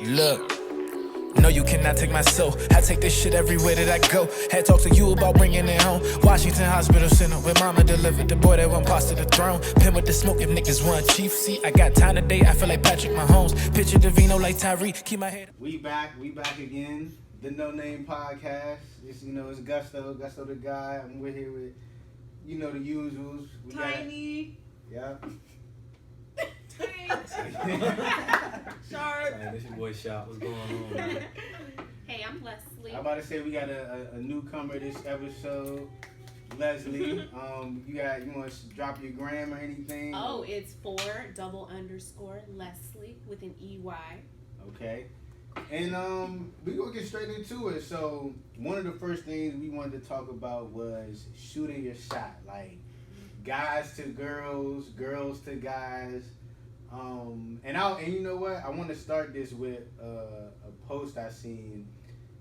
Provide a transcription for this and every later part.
Look. No, you cannot take my soul. I take this shit everywhere that I go. Had talked to you about bringing it home. Washington Hospital Center, where mama delivered the boy that went past to the throne. Pin with the smoke if niggas want chief seat. I got time today, I feel like Patrick Mahomes. Picture Davino like Tyreek, keep my head. We back again. The No Name Podcast. It's Gusto the guy. We're here with, the usuals. Tiny. Yeah. Sharp. This your boy Shop. What's going on, man? Hey, I'm Leslie. I'm about to say we got a newcomer this episode, Leslie. You want to drop your gram or anything? Oh, it's _Leslie with an EY. Okay. And we gonna get straight into it. So one of the first things we wanted to talk about was shooting your shot, like guys to girls, girls to guys. And you know what? I want to start this with a post I seen,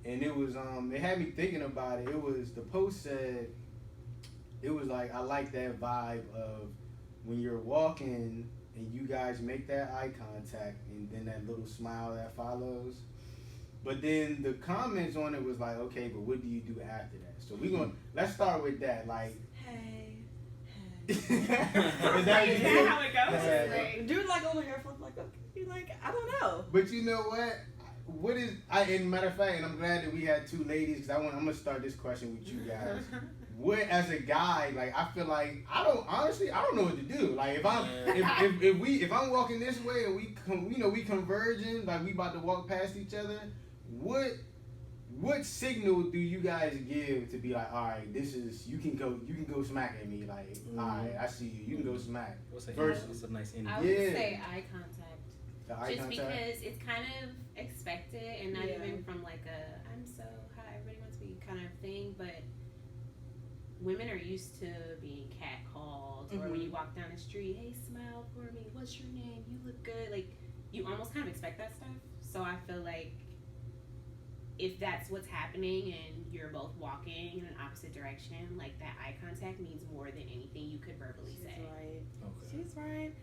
and it was it had me thinking about it. The post said it was like, I like that vibe of when you're walking and you guys make that eye contact and then that little smile that follows. But then the comments on it was like, okay, but what do you do after that? So let's start with that. Like, Hey. is Is that how it goes? Right. Dude, like on the hair flip, like, okay, like, I don't know. But you know what? And matter of fact, and I'm glad that we had two ladies, because I'm gonna start this question with you guys. What, as a guy, like, I feel like I don't know what to do. Like, if I'm walking this way and we converging, like we about to walk past each other, what signal do you guys give to be like, all right, you can go smack at me, like, all right, I see you can go smack. What's a nice ending? I would say eye contact. Contact? Because it's kind of expected and not even from like I'm so high, everybody wants to be kind of thing, but women are used to being catcalled, or when you walk down the street, hey, smile for me, what's your name, you look good, like you almost kind of expect that stuff. So I feel like if that's what's happening and you're both walking in an opposite direction, like that eye contact means more than anything you could verbally say. Right. Okay. She's right.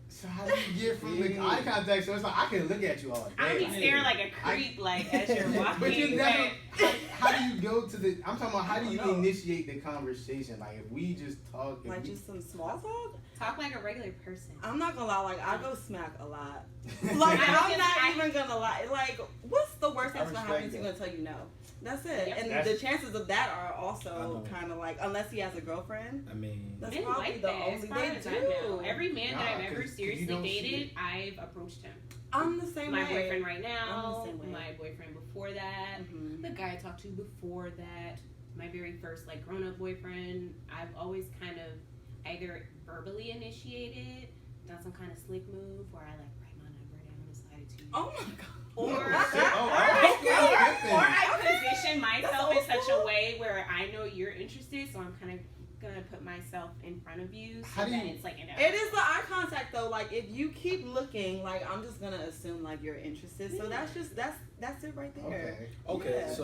So how do you get from the eye contact? So it's like I can look at you all day. I don't be staring like a creep, like as you're walking. But how do you go to the? I'm talking about how do you initiate the conversation? Like if we just talk, Like just some small talk. Talk like a regular person. I'm not gonna lie, like I go smack a lot. Like I'm not even gonna lie. Like, what's the worst that's gonna happen? He's gonna tell you no. That's it. Yep. And the chances of that are also kind of like, unless he has a girlfriend. I mean, that's men probably like the that, only as far they as I do. know. Every man that I've ever seriously dated, I've approached him. I'm the same my way. boyfriend right now, I'm the same way. my boyfriend before that, the guy I talked to before that, my very first like grown-up boyfriend. I've always kind of either verbally initiated, done some kind of slick move where I like write my number down and slide it to you. Oh my god. Or I I position myself in such a way where I know you're interested, so I'm kind of gonna put myself in front of you so that it's like it is the eye contact though. Like if you keep looking, like I'm just gonna assume like you're interested. So that's it right there. Okay. Yeah.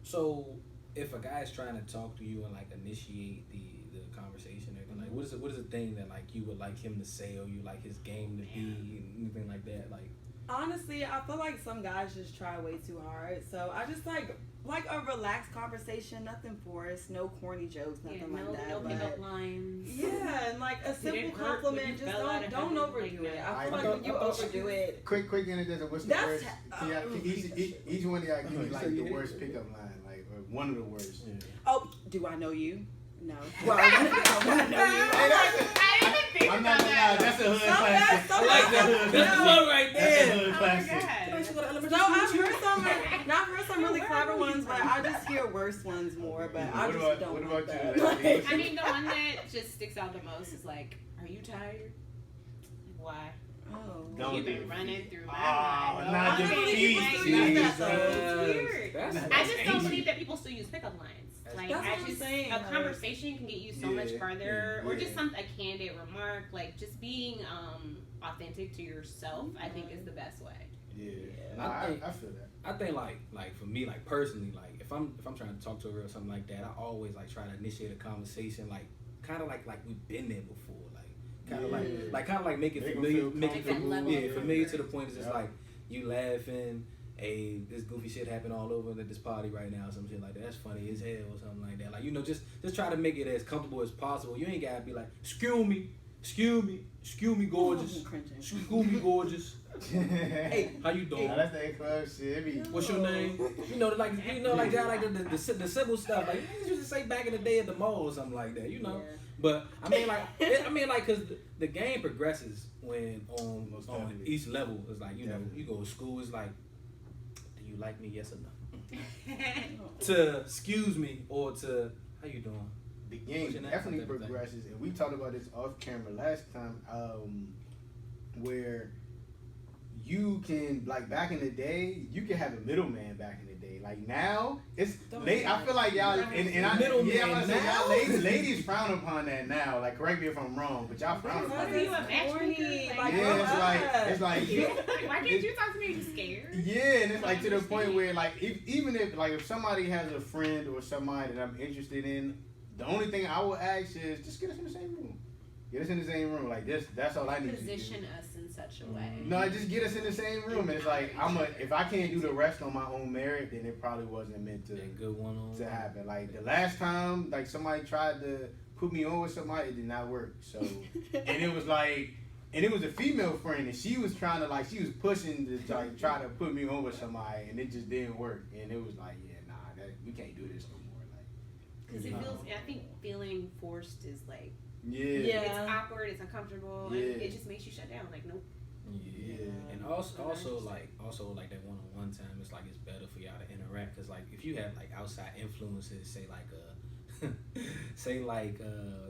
So if a guy's trying to talk to you and like initiate the conversation, like what is the thing that like you would like him to say, or you like his game to be, anything like that, like. Honestly, I feel like some guys just try way too hard. So I just like a relaxed conversation, nothing forced, no corny jokes, nothing like that. No pickup lines. Yeah, and like a simple compliment, just don't overdo it. I feel like when you overdo it. Quick anecdote. What's the worst? Each one of y'all give me like the worst pickup line, like or one of the worst. Yeah. Oh, do I know you? No. Well, I want to know you. I'm not gonna lie, that's a hood classic. I like that. That's the one right there. That's a hood classic. No, I've heard some really clever ones, but I just hear worse ones more. But I just don't. What about that. you? I mean, the one that just sticks out the most is like, "Are you tired? Why?" Oh. You've been running through my mind. Not the feet. It's weird. I just don't believe that people still use pickup lines. Like, a conversation can get you so much farther, or just a candid remark. Like, just being authentic to yourself, I think is the best way. Yeah, I feel that. I think like for me, like personally, like if I'm trying to talk to a girl or something like that, I always like try to initiate a conversation, like kind of like we've been there before, like kind of like make it familiar, familiar to the point. It's just like, you laughing. Hey, this goofy shit happened all over at this party right now, some shit like that. That's funny as hell or something like that. Like, you know, just try to make it as comfortable as possible. You ain't gotta be like, excuse me, gorgeous, excuse me, gorgeous. Hey, how you doing? Nah, that's that club shit. It be, What's your name? You know, like the simple stuff. Like you used to say back in the day at the mall or something like that. You know. Yeah. But I mean, like, cause the game progresses when on each level. It's like, you know, you go to school. It's like, do you like me? Yes or no? To excuse me or to how you doing? the game definitely progresses, and we talked about this off camera last time, where you can, like, back in the day, you could have a middleman back in the day. Like now, it's I feel like y'all and I ladies frown upon that now. Like, correct me if I'm wrong, but y'all frown upon you that. a matchmaker? Like, yeah, it's like you, why can't you talk to me? Are you scared? Yeah, and it's like to the point where, like, even if somebody has a friend or somebody that I'm interested in, the only thing I will ask is just get us in the same room. Get us in the same room. Like this. That's all I need to do. Position us in such a way. No, just get us in the same room. And it's like if I can't do the rest on my own merit, then it probably wasn't meant to happen. Like the last time, like somebody tried to put me on with somebody, it did not work. So, and it was like, and it was a female friend, and she was trying to she was pushing to like try to put me on with somebody, and it just didn't work. And it was like, yeah, nah, we can't do this no more. Like, because it feels, I think feeling forced is like. Yeah. It's awkward. It's uncomfortable. Yeah. And it just makes you shut down. Like, nope. Yeah. And also like that one-on-one time, it's like it's better for y'all to interact, because like if you have like outside influences, say like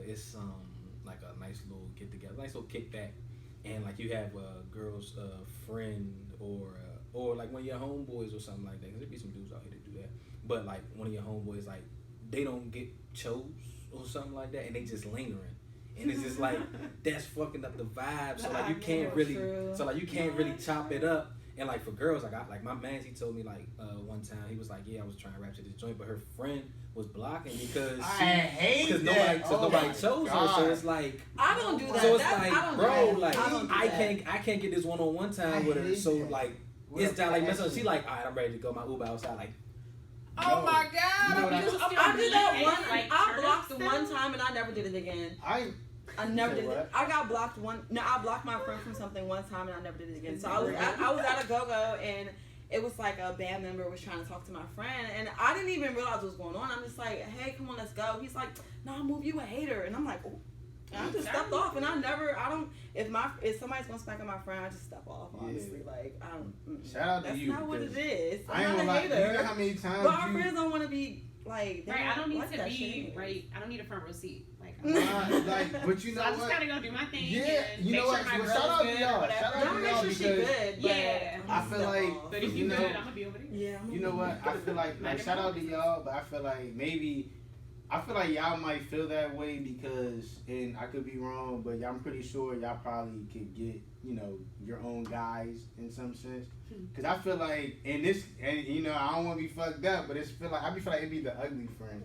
it's like a nice little get together, nice little kickback, and like you have a girl's friend or like one of your homeboys or something like that, because there be some dudes out here that do that, but like one of your homeboys, like they don't get chose or something like that, and they just lingering. And it's just like that's fucking up the vibe. So like you can't really chop it up. And like for girls, like my man, he told me like one time he was like, yeah, I was trying to rap to this joint, but her friend was blocking because nobody chose her. So it's like I don't do that. So it's like, bro, like I can't get this one-on-one time with her. So like it's down like mess up. She like, all right, I'm ready to go. My Uber outside like. Oh my God! You know I did that one. Like, I blocked the one time and I never did it again. I never did it. I got blocked I blocked my friend from something one time and I never did it again. So I was at a go-go and it was like a band member was trying to talk to my friend and I didn't even realize what was going on. I'm just like, hey, come on, let's go. He's like, no, I'll move, you a hater. And I'm like, oh. And I just stepped off, and if somebody's gonna smack at my friend, I just step off. Honestly, like I don't. Shout out to you. That's not what it is. I ain't gonna lie. You know how many times? But our friends don't want to be like. Right. I don't need to be right. I don't need a front row seat. Like, but you know so I just gotta go do my thing. Yeah, you know what? Shout out to y'all. Shout out to y'all because yeah, I feel like. But if you good, I'm gonna be over there. Yeah. You know what? I feel like shout out to y'all, but I feel like maybe. I feel like y'all might feel that way because, and I could be wrong, but I'm pretty sure y'all probably could get, your own guys in some sense. Because I feel like, and I don't want to be fucked up, but I feel like it'd be the ugly friend.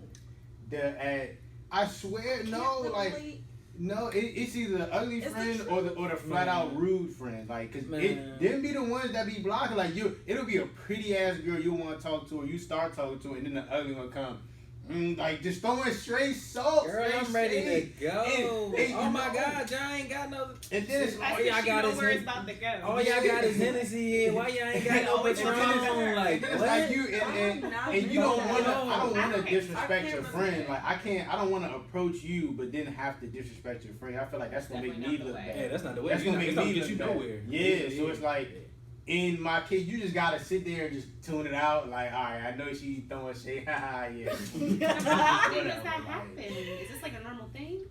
I swear, no, it's either the ugly friend or the flat out rude friend. Like, cause them be the ones that be blocking. Like it'll be a pretty ass girl you want to talk to, or you start talking to, and then the ugly one come. Like just throwing straight salt. Girl, I'm ready to go. Oh my God, y'all ain't got no. And then it's all y'all got is Hennessy. All y'all got is Hennessy here. Why y'all ain't got no Patron? Like it's like you and you don't want to. I don't want to disrespect your friend. Like I don't want to approach you, but then have to disrespect your friend. I feel like that's gonna make me look bad. Yeah, that's not the way. That's gonna make me get you nowhere. Yeah, so it's like. In my case, you just gotta sit there and just tune it out. Like, all right, I know she's throwing shade. Haha, yeah. How often does that happen? Is this like a normal thing?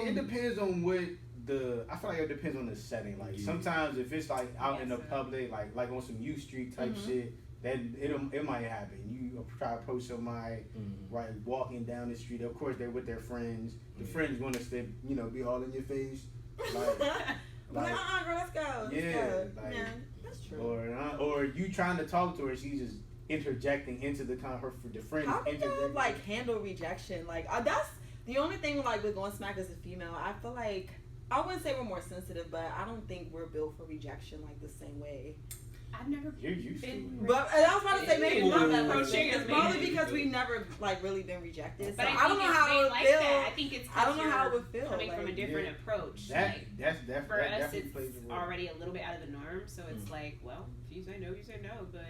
It depends on what I feel like it depends on the setting. Like sometimes if it's like out in the public, like on some U Street type shit, then it might happen. You try to approach somebody, right, walking down the street. Of course, they're with their friends. The friends want to be all in your face, like, girl, let's go. That's true. Or you trying to talk to her, she's just interjecting into the friend. How do you handle rejection? Like that's the only thing with going smack as a female. I feel like I wouldn't say we're more sensitive, but I don't think we're built for rejection like the same way. I've never You're used to it. But I was about to say maybe not that much. Approaching It's is probably maybe. because we've never like really been rejected. So But I don't know how it would like feel. that. I think it's I don't know how it would feel. coming from a like, different approach. That Like, that's for that us, definitely it's plays a role. already a little bit out of the norm. So it's like, well, if you say no, you say no. But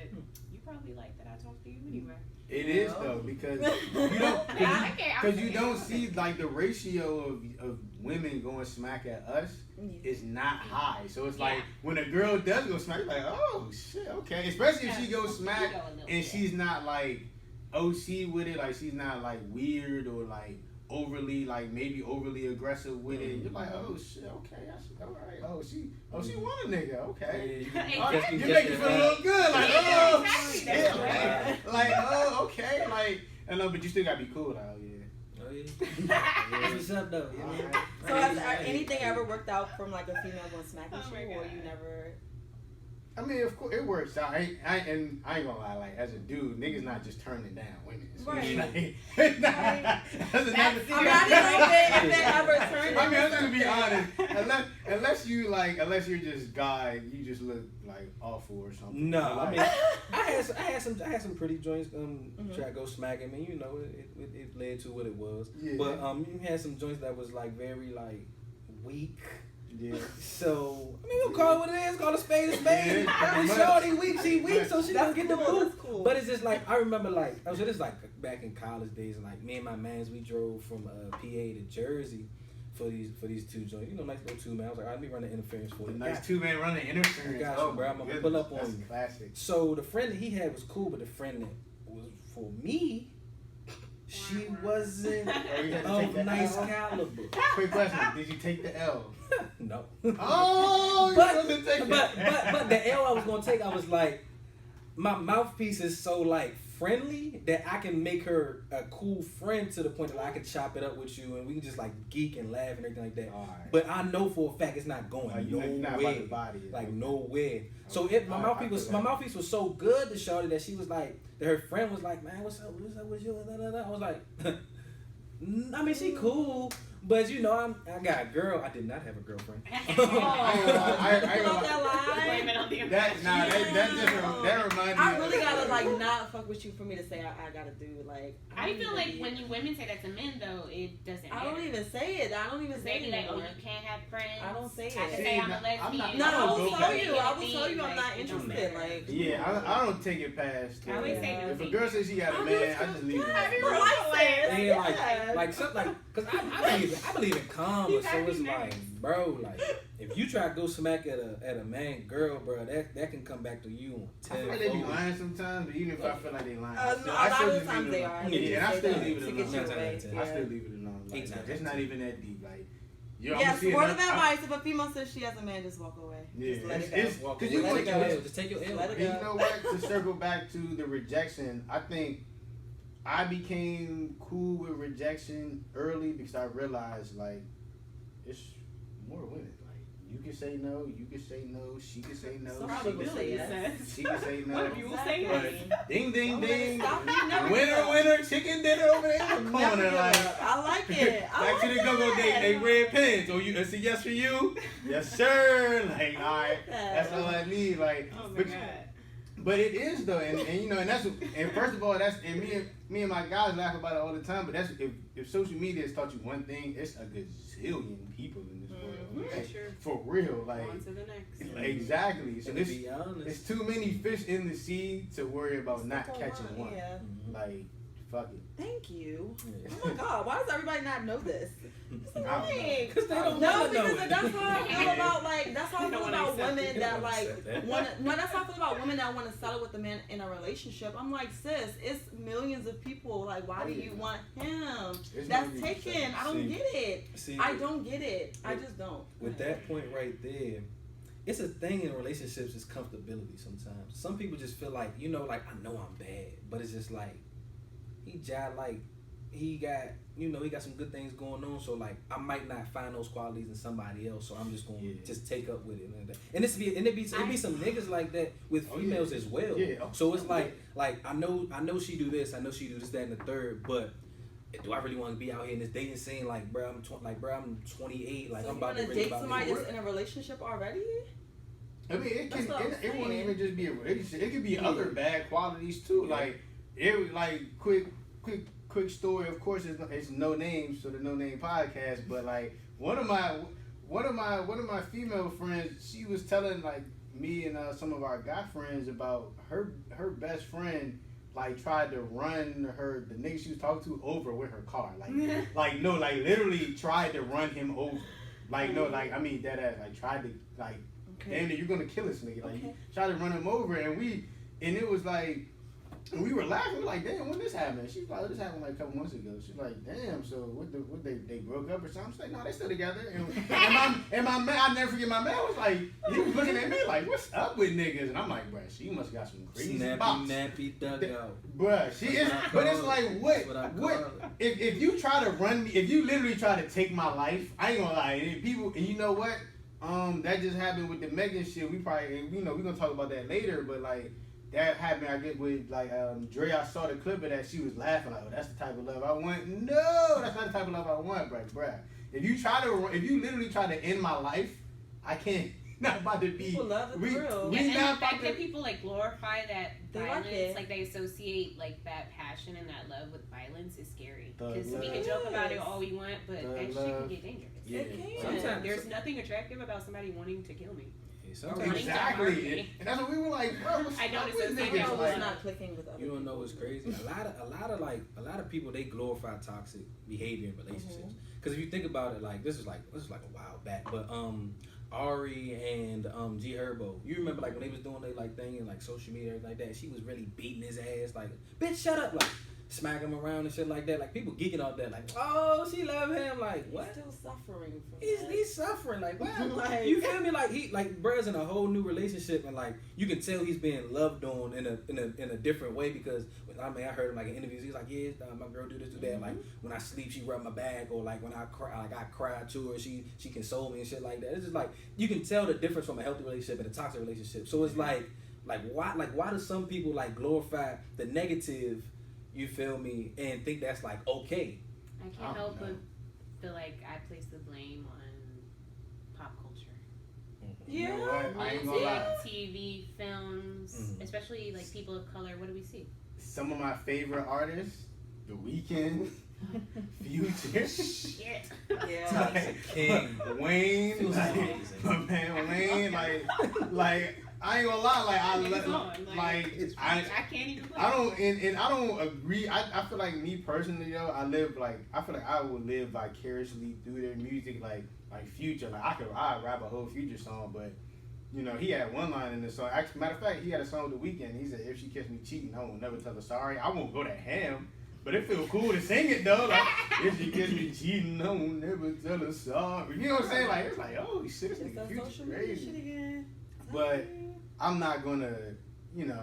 you probably like that I talk to you anyway. It is though because you don't because you don't see like the ratio of women going smack at us is not high. So it's like when a girl does go smack, you're like, oh shit, okay. Especially if she goes smack and she's not like OC with it, like she's not like weird or like overly like maybe overly aggressive with it. You're like, oh shit, okay, that's all right. Oh she want a nigga, okay. Exactly. You make it feel a little good, like Yeah, oh exactly. shit, That's right. like oh okay, like and but you still gotta be cool, like oh yeah. Oh yeah. What's up though? You know? Alright. So has anything ever worked out from like a female going smack at Oh you, my or God. you never? I mean, of course, it works out. I ain't gonna lie. Like as a dude, niggas not just turning down women. So Right. like, that's another. I mean, I didn't know if they ever turned. I mean, I'm just gonna be honest. Unless you're just guy, you just look like awful or something. No, Like, I mean, I had some pretty joints try to go smacking me. You know, it led to what it was. Yeah. But you had some joints that was like very like weak. yeah. So I mean, we'll call it what it is. Call a spade a spade. Yeah, I mean, pretty shorty much. weak, she weak, so she That's don't get the cool, boot. that's cool. But it's just like I remember like I was just like back in college days, and like me and my mans, we drove from PA to Jersey for these two joints. You know, nice little 2 man. I was like, let me run the interference for A you. nice 2-man running interference. I got you, bro. I'm gonna my pull up goodness, on you. that's classic. So the friend that he had was cool, but the friend that was for me, she wasn't Oh, you had to take of the nice L? caliber. Quick question: did you take the L? No. Oh, you but, wasn't taking but the L I was gonna take, I was like, my mouthpiece is so like friendly that I can make her a cool friend to the point that I can chop it up with you and we can just like geek and laugh and everything like that. Alright. But I know for a fact it's not going You're not about nowhere. to body it. Like nowhere. So Okay. my mouthpiece was so good to Shorty that she was like that her friend was like, man, what's up with you? Da, da, da. I was like, I mean she cool, but you know I got a girl. I did not have a girlfriend. I ain't gonna lie. Blame it on the That reminds me. I really gotta like not fuck with you for me to say I gotta do like. I don't feel even like be- when you women say that to men though, it doesn't I matter. don't even say it. I don't even say They it be like, oh, anymore. you can't have friends. I don't say I can it. say I'm a I'm lesbian. not- No, I don't will go tell back. you. I will tell you I'm not Like, it don't interested. matter. Like, Yeah, I don't take it past. I always say no if a thank girl you. says she got a man, I just leave it. Yeah, alone. Yeah, like something like, cause I believe in karma, You so gotta it's be nice. like, bro, like if you try to go smack at a man, girl, bro, that can come back to you I on feel like they be lying sometimes, but even if I feel like they lying, a I lot still of just times leave they it are. alone. They Yeah, and I just still say leave that it to get you alone. away. Yeah. I still leave it alone. Like, Exactly. it's not even that deep. Like, Yes, word of advice: if a female says she has a man, just walk away. Yeah, Just let it go. it's Walk because away. you Let it want go. to. Just take your L. Let it You go. know what? To circle back to the rejection, I think I became cool with rejection early because I realized like it's more women. Like you can say no, you can say no, she can say no, Somebody she will can say say yes. she can say no. What if you will say But yes? ding ding Don't let it ding, stop you. Never give winner up. winner, chicken dinner over there in the Never corner. give Like up. I like it. I back to like the go-go that. date, they red pens. Oh, it's a yes for you? Yes, sir. Like, all right, that. that's all I need. Like, Oh my but, god. but it is though, and you know, and that's and first of all, that's and me and my guys laugh about it all the time. But that's if social media has taught you one thing, it's a gazillion people in this world. Like, Sure. for real, like On to the next. exactly. So And to this be honest, it's too many fish in the sea to worry about not Stick on catching one, one. Yeah. Like, fuck it. Thank you. Yeah. Oh my God, why does everybody not know this? It's I don't annoying. Cause they don't No, wanna know because it. that's how I feel about like that's how I They don't feel wanna about accept women it. that They don't like accept that. want no, that's how I feel about women that want to settle with a man in a relationship. I'm like, sis, it's millions of people. Like, why do you want him? It's That's no taken. reason. I don't See. get it. See, I don't get it. I just don't. with that point right there, it's a thing in relationships is comfortability sometimes. Some people just feel like, you know, like I know I'm bad, but it's just like he got some good things going on, so like I might not find those qualities in somebody else, so I'm just gonna just take up with it like that. And it be some niggas like that with females as well. Yeah. So it's like I know she do this, I know she do this, that, and the third, but do I really want to be out here in this dating scene? Like, bro, I'm 28. Like, so I'm about to date somebody that's in a relationship already. I mean, it won't even just be a relationship. It could be other bad qualities too. Yeah. Like quick story. Of course, it's no names, so the No Name Podcast. But like one of my female friends, she was telling like me and some of our guy friends about her best friend. Like tried to run the nigga she was talking to over with her car. Like literally tried to run him over. Like no, like I mean that ass. Like tried to like. Okay. Damn, you're gonna kill this nigga. Like, you tried to run him over, and it was like, and we were laughing. We're like, damn, when this happened? She's like, this happened like a couple months ago. She's like, damn, so what they broke up or something? She's like, no, they still together. And my man, I'll never forget, my man was like, he was looking at me like, what's up with niggas? And I'm like, bruh, she must got some crazy bops. Nappy dugout. Bruh, she is, but it's like, what, if you try to run me, if you literally try to take my life, I ain't gonna lie, and you know what? That just happened with the Megan shit. We probably, we're gonna talk about that later. But like, that happened. I get with like Dre. I saw the clip of that. She was laughing like, "Oh, that's the type of love I want." No, that's not the type of love I want, bruh. If you literally try to end my life, I can't. Not about to be. People love the thrill. And the fact that people like glorify that violence, like they associate like that passion and that love with violence is scary. Because we can joke about it all we want, but that shit can get dangerous. Yeah. It can. Sometimes there's nothing attractive about somebody wanting to kill me. Exactly, and that's what we were like, bro. I noticed I know it's not clicking with other people. You don't know what's crazy. A lot of people, they glorify toxic behavior in relationships. Because if you think about it, like this is like a while back, but Ari and G Herbo, you remember like when they was doing their like thing and like social media and everything like that, she was really beating his ass like, bitch, shut up, like smack him around and shit like that. Like people geeking off that, like, oh, she love him, like what? He's still suffering from he's suffering, like what? Like, you feel me? Like he like bruh's in a whole new relationship and like you can tell he's being loved on in a different way because I heard him like in interviews, he's like, yeah, my girl do this, do that. Like when I sleep, she rub my back, or like when I cry, like I cry to her, she console me and shit like that. It's just like you can tell the difference from a healthy relationship and a toxic relationship. So it's like why do some people like glorify the negative? You feel me? And think that's like okay. I can't help but feel like I place the blame on pop culture. You know what? I ain't gonna lie. TV, films, especially like people of color. What do we see? Some of my favorite artists, The Weeknd, Future, shit, yeah, like, King, Wayne, like, my man Wayne, like. I ain't gonna lie, I can't even. I don't agree. I feel like me personally, though, I feel like I would live vicariously through their music, like Future. Like I'd rap a whole Future song, but he had one line in the song. Actually, matter of fact, he had a song with The Weeknd. He said, "If she catch me cheating, I will never tell her sorry." I won't go to ham, but it feels cool to sing it though. Like, if she catch me cheating, I will never tell her sorry. You know what I'm saying? Like it's like, oh shit, this nigga Future crazy. But I'm not gonna,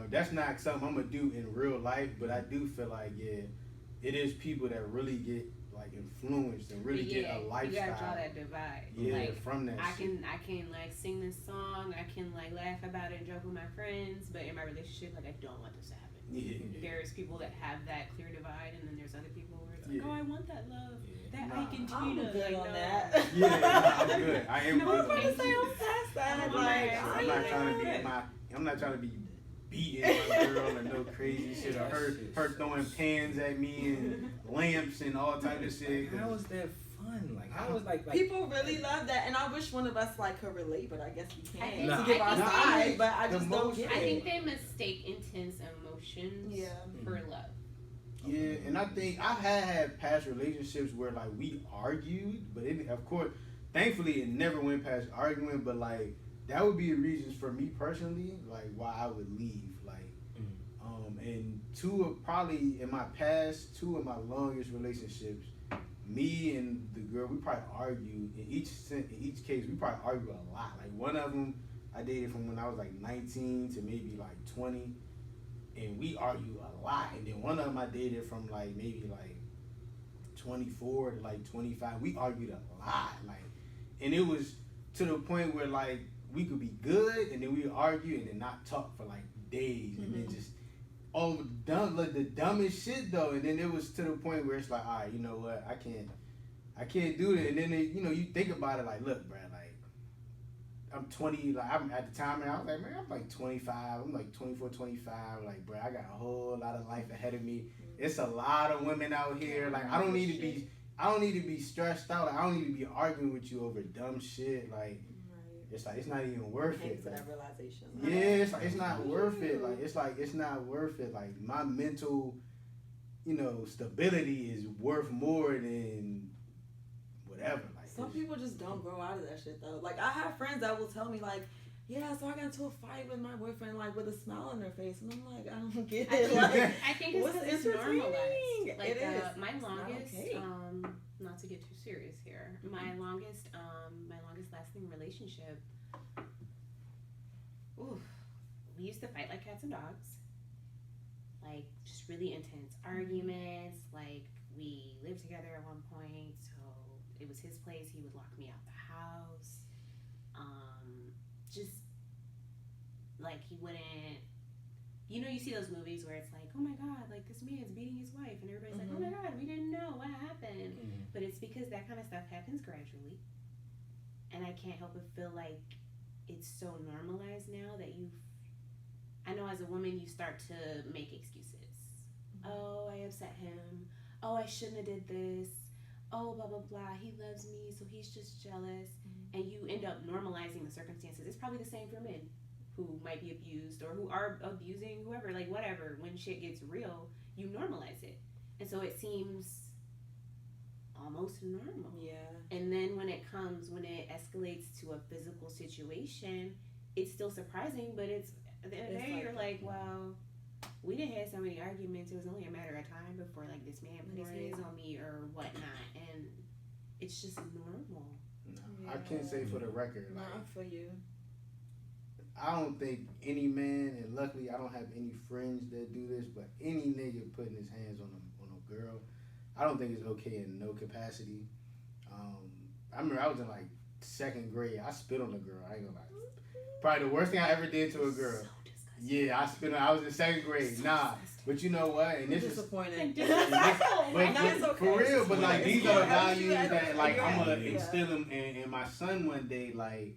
that's not something I'm gonna do in real life. But I do feel like, yeah, it is people that really get like influenced and really get a lifestyle. You gotta draw that divide. Yeah, like, from that. I can like sing this song. I can like laugh about it and joke with my friends. But in my relationship, like I don't want this to happen. Yeah. There's people that have that clear divide, and then there's other people where it's like, oh, I want that love. That Ike and Tina. I'm good on that. Yeah, I'm good. I am good. I'm gonna say I'm past that. I'm not trying to be beating my girl or no crazy shit or her throwing pans at me and lamps and all type of shit. How is that fun? Like how is like people really love that, and I wish one of us like could relate, but I guess we can't to give our side. But I just don't get it. I think they mistake intense emotions for love. Yeah, and I think I had past relationships where like we argued, but of course, thankfully it never went past arguing. But like that would be the reasons for me personally, like why I would leave. Like, and two of my longest relationships, me and the girl, we probably argued in each case. We probably argued a lot. Like one of them, I dated from when I was like 19 to maybe like 20. And we argue a lot. And then one of them I dated from like maybe like 24 to like 25. We argued a lot. Like, and it was to the point where like we could be good and then we would argue and then not talk for like days. And then just Oh, dumb, like the dumbest shit though. And then it was to the point where it's like, all right, you know what? I can't do that. And then you think about it like, look, bro, like I'm 20. Like I'm at the time, and I was like, man, I'm like 25. I'm like 24, 25. Like, bro, I got a whole lot of life ahead of me. It's a lot of women out here. Like, I don't need to be stressed out. Like, I don't need to be arguing with you over dumb shit. Like. It's like it's not even worth it. For that realization. Yeah, it's not worth it. Like it's not worth it. Like my mental, stability is worth more than whatever. Like some people just don't grow out of that shit though. Like I have friends that will tell me like, yeah, so I got into a fight with my boyfriend like with a smile on their face, and I'm like, I don't get it. Like, I think it's because it's normalized. Like it is. My longest, okay. Not to get too serious here, my longest lasting relationship. Ooh, we used to fight like cats and dogs. Like just really intense arguments. Like we lived together at one point, so it was his place. He would lock me out the house. Just like he wouldn't. You see those movies where it's like, oh my God, like this man's beating his wife, and everybody's like, oh my God, we didn't know what happened. But it's because that kind of stuff happens gradually, and I can't help but feel like it's so normalized now that I know as a woman you start to make excuses. Oh, I upset him. Oh, I shouldn't have did this. Oh, blah blah blah. He loves me, so he's just jealous, and you end up normalizing the circumstances. It's probably the same for men who might be abused or who are abusing whoever, like whatever. When shit gets real, you normalize it. And so it seems almost normal. Yeah. And then when it escalates to a physical situation, it's still surprising, but it's at the end of the day, you're like, well, we didn't have so many arguments. It was only a matter of time before like this man put his hands on me or whatnot. And it's just normal. No, I can't say for the record. Like, not for you. I don't think any man, and luckily I don't have any friends that do this, but any nigga putting his hands on a girl, I don't think it's okay in no capacity. I remember I was in like second grade. I spit on a girl. I ain't gonna lie. Probably the worst thing I ever did to a girl. So disgusting. Yeah, I was in second grade. So nah, disgusting. but you know what? And this is disappointing. but for real. But like these are the values that like I'm gonna instill in my son one day. Like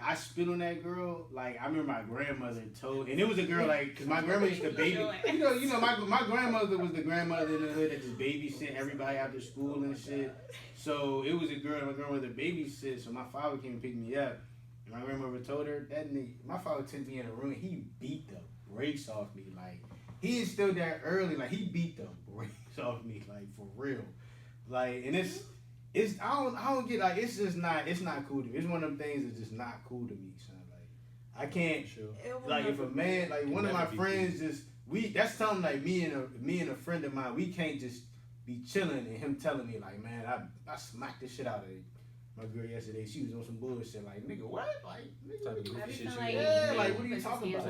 I spit on that girl. Like I remember my grandmother told, and it was a girl like, cause my grandma used to baby. You know, my grandmother was the grandmother in the hood that just babysit everybody after school and shit. So it was a girl my grandmother babysit. So my father came and picked me up. And my grandmother told her that nigga. My father took me in a room. And he beat the brakes off me. Like he instilled that early. Like he beat the brakes off me. Like for real. Like and it's. I don't get like it's not cool to me. It's one of them things that's just not cool to me, son. Like I can't like if a man like one of my friends that's something like me and a friend of mine, we can't just be chilling and him telling me like, man, I smacked the shit out of my girl yesterday. She was on some bullshit. Like nigga, what? Like nigga, like what are you talking about?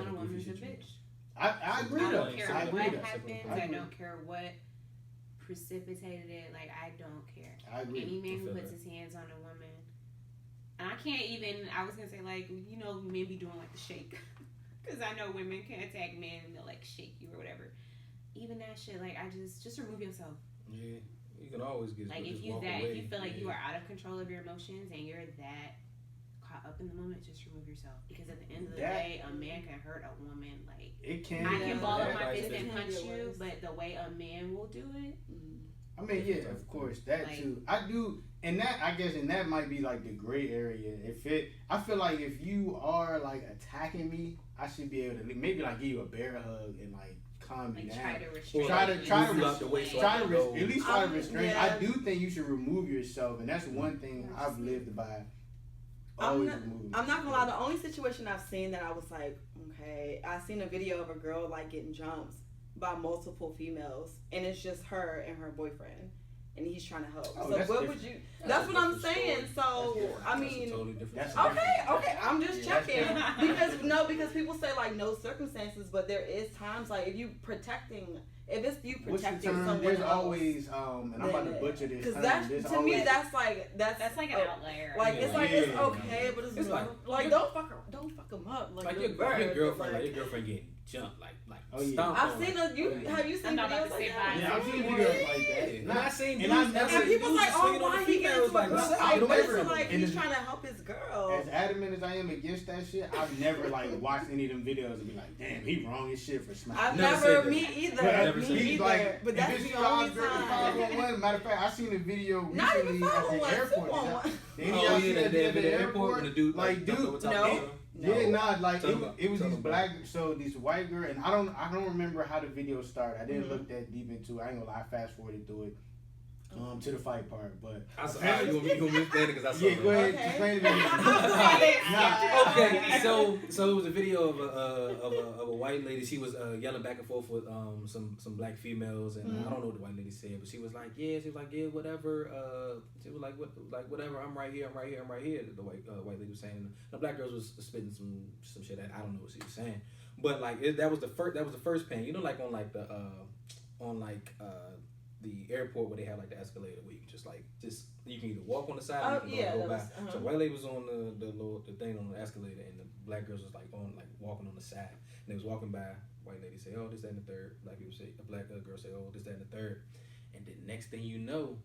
I agree though. I don't care what happens. I don't care what precipitated it. Like I don't care. I agree. Any man who puts his hands on a woman, and I can't even. I was gonna say like men be doing like the shake, because I know women can attack men and they'll like shake you or whatever. Even that shit, like I just remove yourself. Yeah, you can always get like if you feel like you are out of control of your emotions and you're that caught up in the moment, just remove yourself, because at the end of the day, a man can hurt a woman. Like it can. I can ball up my fist and punch you, but the way a man will do it. I mean, yeah, of course, that like, too. I do, and that I guess, and that might be like the gray area. I feel like if you are like attacking me, I should be able to maybe like give you a bear hug and like calm me down. Try to restrain. At least try to restrain. Yeah. I do think you should remove yourself, and that's one thing I've lived by. I'm not gonna lie. The only situation I've seen that I was like, okay, I seen a video of a girl like getting jumped by multiple females, and it's just her and her boyfriend, and he's trying to help. So what different. Would you? That's what I'm saying. So I mean, okay. I'm just checking because people say like no circumstances, but there is times like if you protecting someone. There's always and I'm about to butcher this. Because to me that's like an outlier. Like it's like it's okay, but it's like don't fuck them up. Like your girlfriend, getting jump, like oh, yeah. stomp. I've seen those. Have you seen videos like that? Yeah, I've seen videos like that. And I seen and dudes, I've And people like, oh, on why the he gets females, like, what's up? but it's Whatever. like And he's it's- trying to help his girl. As adamant as I am against that shit, I've never like watched any of them videos and be like, damn, he wrong as shit for smacking. I've Never never, said that. me either, Never me said that. He's either. like, But that's the only time. 511. Matter of fact, I seen a video Not even recently at the 511, airport. 211. Did Oh y'all see yeah, that that at the airport when the dude like, dude, no. Yeah, nah, like Tell them it was about- these black, so these white girl, and I don't remember how the video started. I didn't Mhm. look that deep into it. I ain't gonna lie, I fast forwarded through it, to the fight part. But I saw, you gonna explain it because I saw yeah, it. go ahead, Okay. explain the video. Nah. Okay, so it was a video of a white lady. She was yelling back and forth with some black females, and I don't know what the white lady said, but she was like, yeah, whatever. She was like, whatever. I'm right here. The white lady was saying. The black girls was spitting some shit. I don't know what she was saying, but like that was the first pain. You know, like on the airport where they have like the escalator where you can just you can either walk on the side or you can go by. So white lady was on the thing on the escalator, and the black girls was like walking on the side, and they was walking by. White lady say, oh, this, that, and the third. Black people say, a black girl say, oh, this, that, and the third. And then next thing you know,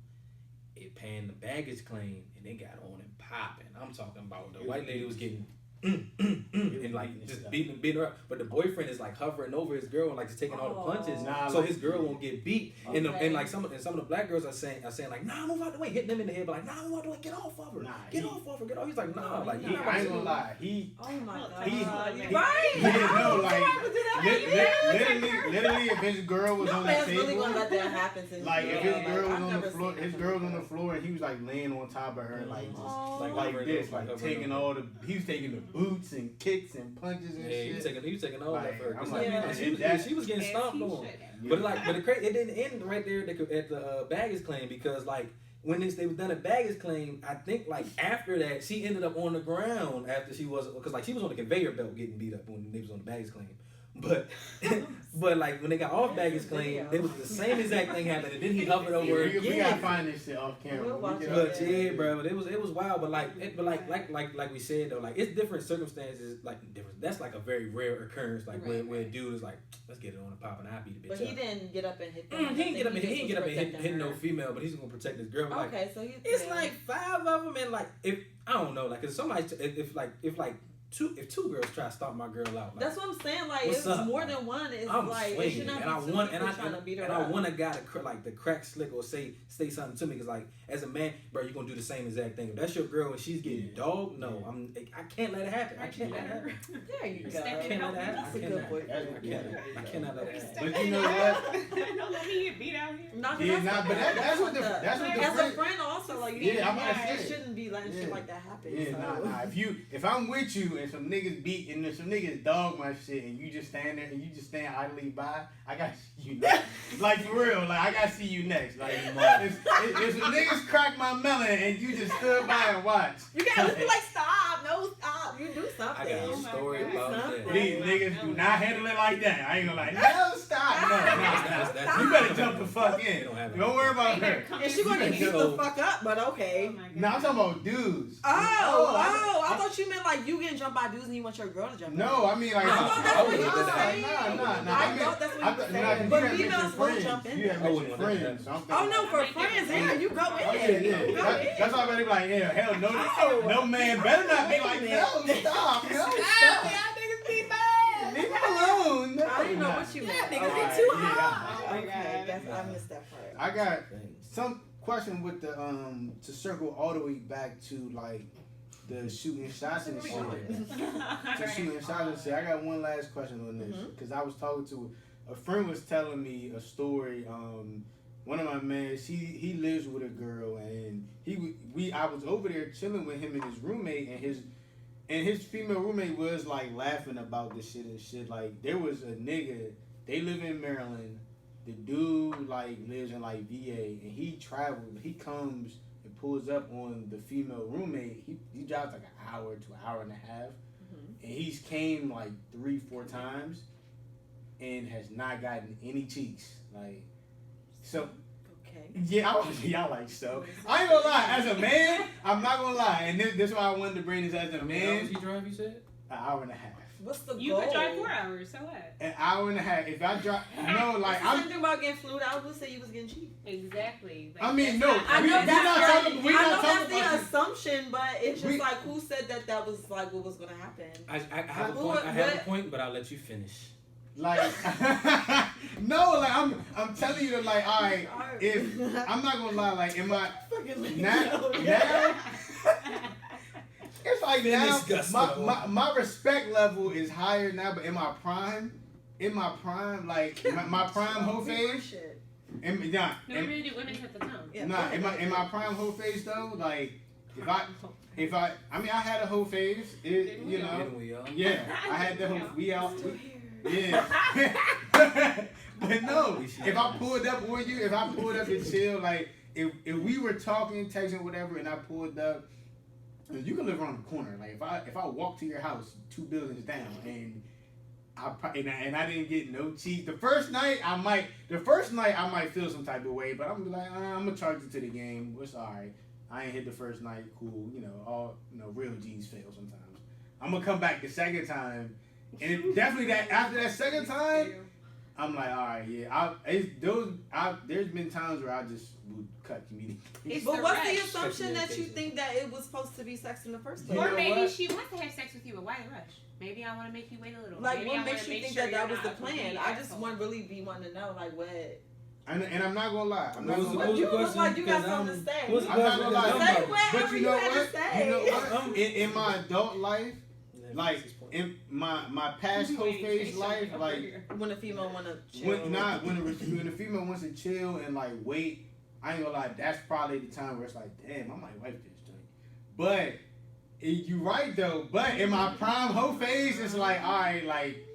it panned the baggage claim, and they got on and popping. I'm talking about the white lady was getting and like just beating her up, but the boyfriend is like hovering over his girl and like just taking all the punches, so his girl won't get beat. And like some of the black girls are saying like, nah, move out the way, hitting them in the head, but like, nah, move out the way, get off of her, get off of her, get off. He's like, nah, like I ain't gonna lie, Oh my god. right? Yeah, no, like literally, if his girl was on the table, really gonna let that happen to like if his girl was on the floor, on the floor, and he was like laying on top of her, like just like this, like taking he was taking the boots and kicks and punches and shit. He was taking all that for her. I'm Like, she was getting stomped on. But it didn't end right there at the baggage claim, because like when they was done a baggage claim, I think like after that she ended up on the ground after she was, because like she was on the conveyor belt getting beat up when they was on the baggage claim. But like when they got off baggage claim, it was the same exact thing happened, and then he hovered over her again. We gotta find this shit off camera. But yeah, bro, but it was wild. But like we said though, like it's different circumstances, like different. That's like a very rare occurrence, like where a dude is like, let's get it on the pop and I beat the bitch up. But he didn't get up and hit them. He didn't get up and hit no female, but he's gonna protect his girl. Like, okay, so it's like 5 of them, and like if I don't know, like if somebody if two girls try to stomp my girl out, like, that's what I'm saying. Like, what's if up? it's more than one, it's I'm like swinging, it should not be trying to beat her up. I want a guy to crack slick or say something to me, because like as a man, bro, you're gonna do the same exact thing. If that's your girl and she's getting dogged, no, I can't let it happen. I can't let it happen. There you go. I can't let it happen. That's a good boy. I cannot let it happen. But you know what? Don't let me get beat out here. But that's what the as a friend also, like, I'm about to say it shouldn't be letting shit like that happen. Yeah, so. nah. If I'm with you and some niggas beat and some niggas dog my shit and you just stand there and you just stand idly by, I gotta see you next. Like for real, like I gotta see you next. Like if some niggas crack my melon and you just stood by and watched. You gotta be like, stop, you do something. I got a story about that. These niggas do not handle it like that. I ain't gonna lie. No, stop. No. You better jump the fuck in. Don't worry about her. And she gonna get the fuck up, but okay. No, I'm talking about dudes. I thought you meant like you getting jumped by dudes and you want your girl to jump. No, I mean like. I thought that's what you were saying. Nah. I thought that's what you were saying. But females will jump in. You have mentioned friends. Oh no, for friends, yeah, you go in. Yeah. That's why I'm be like, yeah, hell no man better not be like, no, stop. Niggas be bad. Leave me alone. I didn't know what you meant. Niggas be too hot. Okay, I missed that part. I got some question with the to circle all the way back to like the shooting shots and shit. I got one last question on this, because I was talking to a friend was telling me a story. One of my mans, he lives with a girl, and I was over there chilling with him and his roommate, and his female roommate was like laughing about this shit and shit. Like there was a nigga, they live in Maryland. The dude like lives in like VA, and he travels. He comes and pulls up on the female roommate. He drives like an hour to an hour and a half, and he's came like 3-4 times, and has not gotten any cheeks. Like so. Okay. Yeah, like so. I ain't gonna lie. As a man, I'm not gonna lie, and this is why I wanted to bring this as a man. How long does he drive? You said an hour and a half. What's the You goal? could drive 4 hours, so what? An hour and a half. If I drive, no, like I'm thinking about getting flued. I would say you was getting cheap. Exactly. Like, I mean, no. I know that's we're not talking the about assumption, but it's just like who said that was like what was gonna happen. I have a point. I have a point, but I'll let you finish. Like, no, like I'm telling you that, like, all right, if I'm not gonna lie, like, in my now, it's like now my respect level is higher now, but in my prime, like my prime whole phase, women do women at the time. Nah, in my prime whole phase though, like if I mean I had a whole phase, you know, yeah, I had the whole we out. Yeah. But no, if I pulled up on you, if I pulled up to chill, like if we were talking, texting, whatever, and I pulled up, you can live around the corner. Like if I walk to your house 2 buildings down and I didn't get no cheese. The first night I might feel some type of way, but I'm gonna be like, I'm gonna charge you to the game. It's alright. I ain't hit the first night, cool. Real G's fail sometimes. I'm gonna come back the second time. And definitely that after that second time, I'm like, all right, yeah. There's been times where I just would cut communication. But what's the assumption that you think that it was supposed to be sex in the first place? Or maybe she wants to have sex with you, but why the rush? Maybe I want to make you wait a little. Like, what makes you think that was the plan? I just want really be wanting to know, like, what. And I'm not gonna lie. You look like you got something to say. I'm not gonna lie. Say whatever you had to say. You know what? In my adult life, like in my past whole phase life, like when a female wanna chill, when a female wants to chill and like wait, I ain't gonna lie, that's probably the time where it's like, damn, I might wipe this joint. But you right though. But in my prime whole phase, it's like, all right, like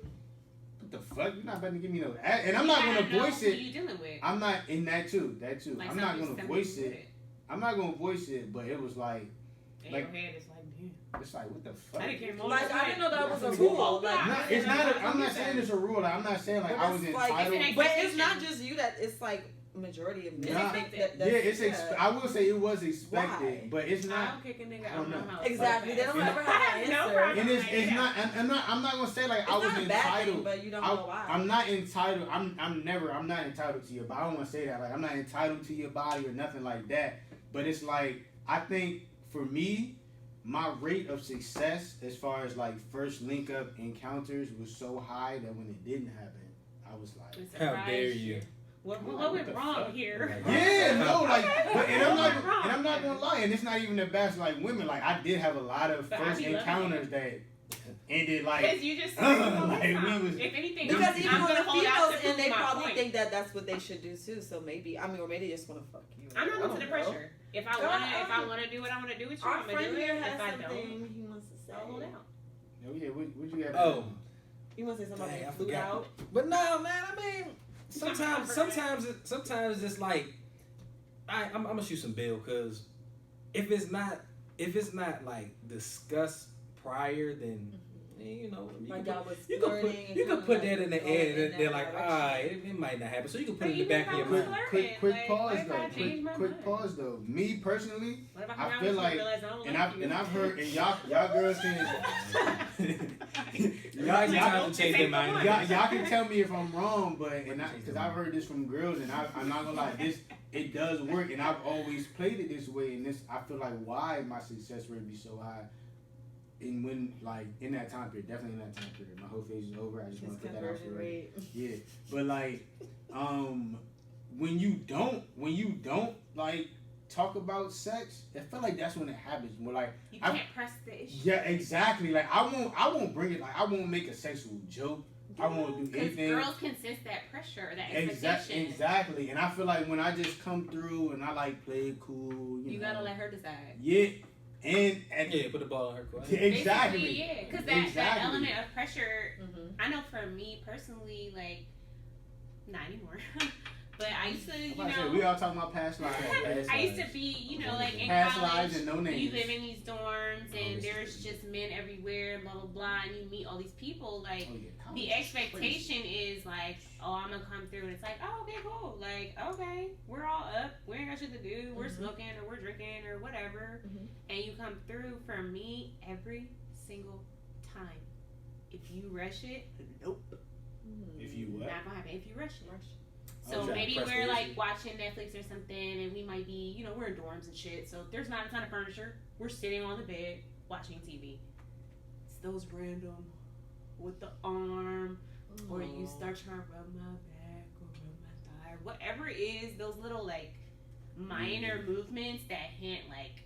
what the fuck? You're not about to give me no, and I'm not gonna voice it. Who you dealing with? I'm not in that too. Like I'm not gonna voice it. it. I'm not gonna voice it, but it was like. In your head, it's like, damn. It's like, what the fuck? I didn't know that was a rule. Like, it's not. I'm not saying it's a rule. Like, I'm not saying like I was entitled. But it's not just you that. It's like majority of men. I will say it was expected, but it's not. I'll kick a nigga out of my house. Exactly. They don't ever have an answer. And it's not. I'm not gonna say like I was entitled. But you don't know why. I'm not entitled. I'm not entitled to your body. I don't want to say that. Like I'm not entitled to your body or nothing like that. But it's like I think. For me, my rate of success as far as like first link up encounters was so high that when it didn't happen, I was like, how dare you? What went wrong here? Yeah, no, like, and I'm not gonna lie, and it's not even the best like women. Like I did have a lot of first encounters that ended like. Because you just like we was. If anything, because even when the females and they probably think that that's what they should do too. So maybe or maybe they just want to fuck you. I'm not into the pressure. If I wanna do what I wanna do with you, I'm gonna do it. If I don't, he wants to say. I'll hold out. Oh yeah, what you got? Oh, you want to say something about being flued out? But no, man. I mean, sometimes it's like I'm gonna shoot some bail because if it's not like discussed prior, then. You know, you can put that in the air, and they're like, it might not happen. So you can put it in the back of your mind. Quick pause though. Me personally, I feel like, and I've heard, and y'all girls can, y'all can tell me if I'm wrong, but because I've heard this from girls, and I'm not gonna lie, it does work, and I've always played it this way, and I feel like why my success rate be so high. And when like in that time period, definitely in that time period, my whole phase is over. I just want to put that out for right. Yeah, but like, when you don't like talk about sex, I feel like that's when it happens. More like you can't press the issue. Yeah, exactly. Like I won't bring it. Like I won't make a sexual joke. I won't do anything. Girls can sense that pressure, that expectation. Exactly. And I feel like when I just come through and I like play it cool, you know, gotta let her decide. Yeah. And put the ball in her court. Exactly. Basically, yeah, because that element of pressure. Mm-hmm. I know for me personally, like, not anymore. But I used to, we all talking about past lives. I used to be, like in past college. Lives and no names. You live in these dorms and there's just men everywhere, blah blah blah, and you meet all these people. Like the expectation is like, oh, I'm gonna come through, and it's like, oh, okay, cool. Like, okay, we're all up. We ain't got shit to do. We're smoking or we're drinking or whatever, and you come through. For me, every single time, if you rush it, nope. If you what? Not gonna happen. If you rush it. Oh, So okay. maybe Press we're the like issue. watching Netflix or something, and we might be, we're in dorms and shit. So there's not a ton of furniture. We're sitting on the bed watching TV. It's those random with the arm, or you start trying to rub my back or rub my thigh, whatever it is. Those little like minor movements that hint like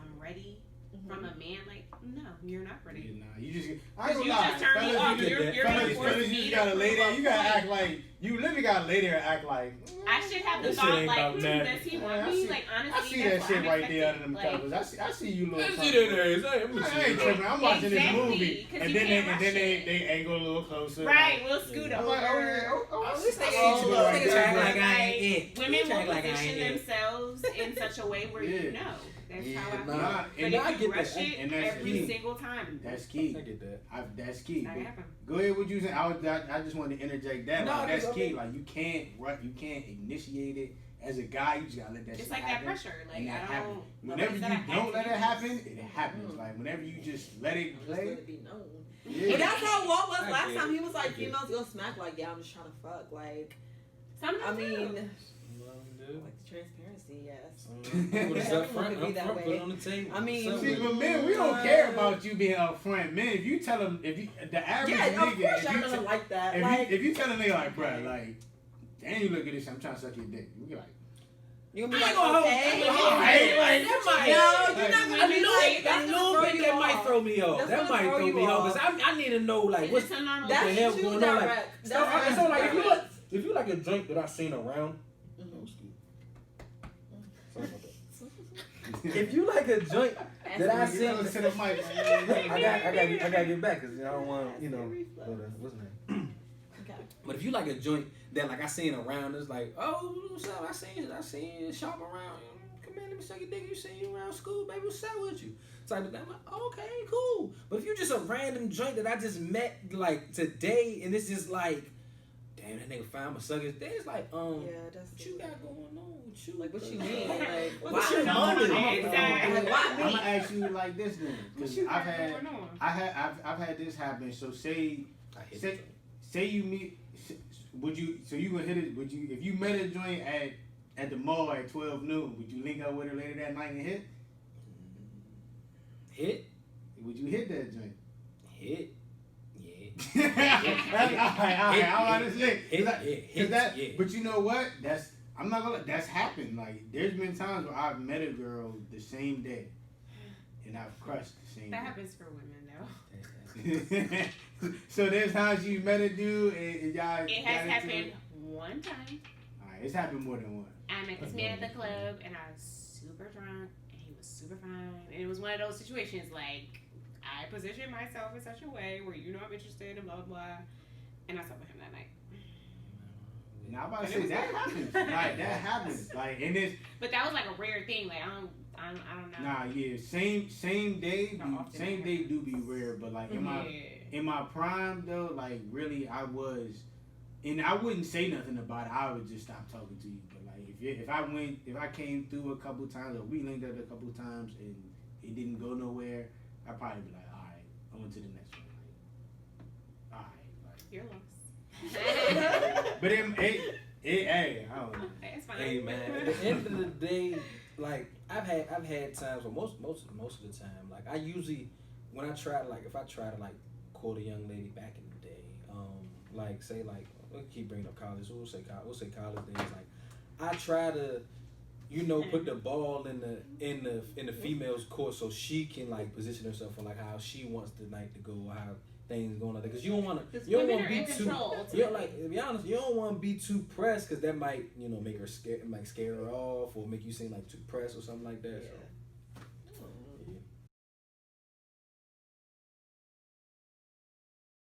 I'm ready. From a man, like, no, you're not ready. Nah, you just, I ain't gonna You lie. just turned me off. You're gonna force fellas, me you to gotta lay prove there. a You gotta point. act like, you literally gotta lay there and act like. I should have the This shit thought ain't like, about nothing. does he Man, want I me? see- Like, honestly, I see that's that what shit I'm right there under expecting. them covers. I see you little. That shit in there. I ain't tripping. I'm watching this Exactly, movie, 'cause and you then can't they rush it. they angle a little closer. Right, we'll scoot I'm over. like, oh yeah, Oh, this I nigga see ain't you look right nigga there, act bro. like I ain't it. Women Bitch will act like I position ain't it. themselves in such a way where you know. That's Yeah, how I feel. nah, But and if I you get rush that, it and that's every key. single time, That's key. I get that. That's key. not But happen. go ahead. What you saying? I just wanted to interject that. No, Like, that's I key. mean- Like you can't initiate it as a guy. You just gotta let that. It's shit like that happen. pressure. Like, And that I happen. don't. Whenever you said I had don't to let do it this. happen, it happens. Like whenever you just let it Just play. let it be known. Yeah. But that's how Walt was I last get time. it. He was like, I get it. females go smack. Like, yeah, I'm just trying to fuck. Like, Sometimes I mean, too. like the transparency, yes. Put us up front, Everyone could be that put it way. on the table. I mean- What's up See, with but it? men, we don't care about you being upfront. Men, if you tell them, the average Yeah, of nigga, course if y'all you gonna te- like that. if Like, you tell a nigga like, bruh, like, damn, you look at this, I'm trying to suck your dick. We be like, you're gonna I be ain't like, gonna hold- okay. I ain't gonna hold- Like, that might- No, you're not Like, gonna be like, A that's little gonna bit throw that you might off. throw me off. That's That gonna might throw throw you me off off. because I need to know like what's It's a normal That's- That's the hell too going on, like- direct. So, That's so like if you direct. like if you like a drink that I seen around, sorry about that. If you like a joint that I seen, to the mic. I gotta get back because I don't want what's the name. Okay. But if you like a joint that like I seen around, it's like, oh, what's up? I seen you shop around. Come here, let me suck your dick. You seen you around school, baby. What's up with you? So I'm like, oh, okay, cool. But if you just a random joint that I just met like today, and it's just like, damn, that nigga found my suckers. Then it's like, Yeah, that's what you got going on with you? like, what you mean? Like, What's why? your motive? Exactly. Like, why I'm me? gonna ask you like this then, What because you I've got had going on? I've had this happen. So say I hate say that. say you meet, would you? So you gonna hit it? Would you? If you met a joint at the mall at 12 noon, would you link up with her later that night and hit? Hit? Would you hit that joint? Hit? Yeah. All right. I'm about to say, Hit, that. yeah. But you know what? I'm not gonna. That's happened. Like there's been times where I've met a girl the same day, and I've crushed the same That day. happens for women though. So there's times you met a dude and y'all. It has happened one time. Alright, it's happened more than one. I met this man at the club and I was super drunk and he was super fine. And it was one of those situations like I positioned myself in such a way where you know I'm interested and blah blah blah. And I slept with him that night. Now I'm about to say that happens. Like that happens. Like and it's But that was like a rare thing. Like I don't know. nah yeah same day Not often. same day do be rare, but like in my prime though, like really I was, and I wouldn't say nothing about it. I would just stop talking to you. But like if I came through a couple times or we linked up a couple times and it didn't go nowhere, I'd probably be like, all right, I went to the next one. Like, all right, like. You're lost. But hey, I don't know. It's fine. Hey man, at the end of the day, like I've had times where most of the time, like I usually when I try to like if I try to like court a young lady back in the day, like say like we'll keep bringing up college, we'll say college days, like I try to, put the ball in the female's court so she can like position herself for like how she wants the night to go or how things going on there, because you don't want to Women are be in too. control. You're like, to be honest, you don't want to be too pressed because that might, make her scare her off or make you seem like too pressed or something like that. So.